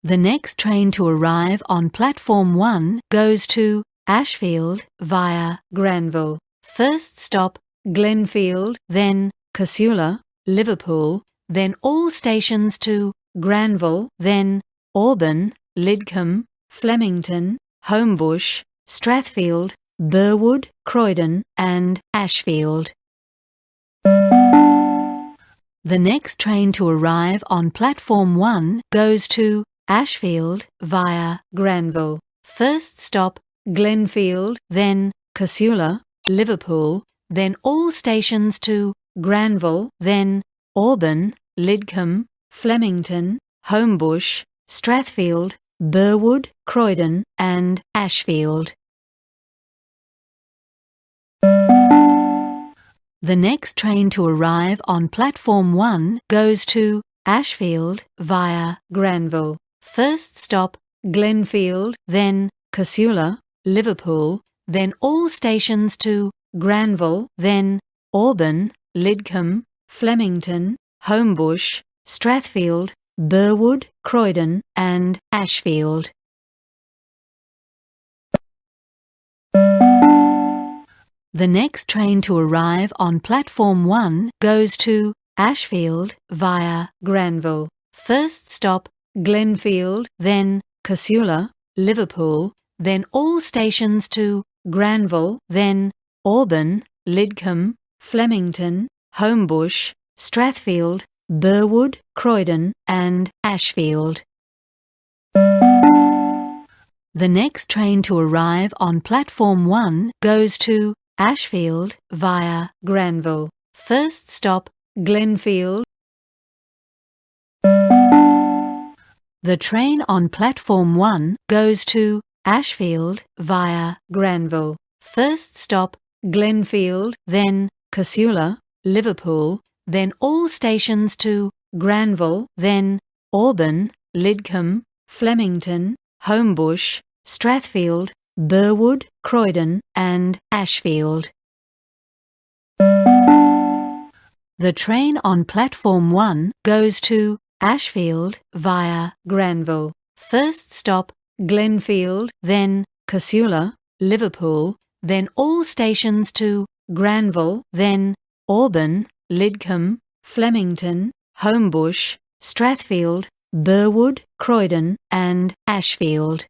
The next train to arrive on platform 1 goes to Ashfield via Granville. First stop Glenfield, then Casula, Liverpool, then all stations to Granville, then Auburn, Lidcombe, Flemington, Homebush, Strathfield, Burwood, Croydon and Ashfield. The next train to arrive on platform 1 goes to Ashfield via Granville. First stop Glenfield, then Casula, Liverpool, then all stations to Granville, then Auburn, Lidcombe, Flemington, Homebush, Strathfield, Burwood, Croydon and Ashfield. The next train to arrive on platform 1 goes to Ashfield via Granville. First stop Glenfield, then Casula, Liverpool, then all stations to Granville, then Auburn, Lidcombe, Flemington, Homebush, Strathfield, Burwood, Croydon and Ashfield. The next train to arrive on platform 1 goes to Ashfield via Granville. First stop Glenfield, then Casula, Liverpool, then all stations to Granville, then Auburn, Lidcombe, Flemington, Homebush, Strathfield, Burwood, Croydon and Ashfield. The next train to arrive on platform 1 goes to Ashfield via Granville. First stop Glenfield. The train on platform 1 goes to Ashfield via Granville. First stop Glenfield, then Casula, Liverpool, then all stations to Granville, then Auburn, Lidcombe, Flemington, Homebush, Strathfield, Burwood, Croydon and Ashfield. The train on platform 1 goes to Ashfield via Granville. First stop Glenfield, then Casula, Liverpool, then all stations to Granville, then Auburn, Lidcombe, Flemington, Homebush, Strathfield, Burwood, Croydon and Ashfield.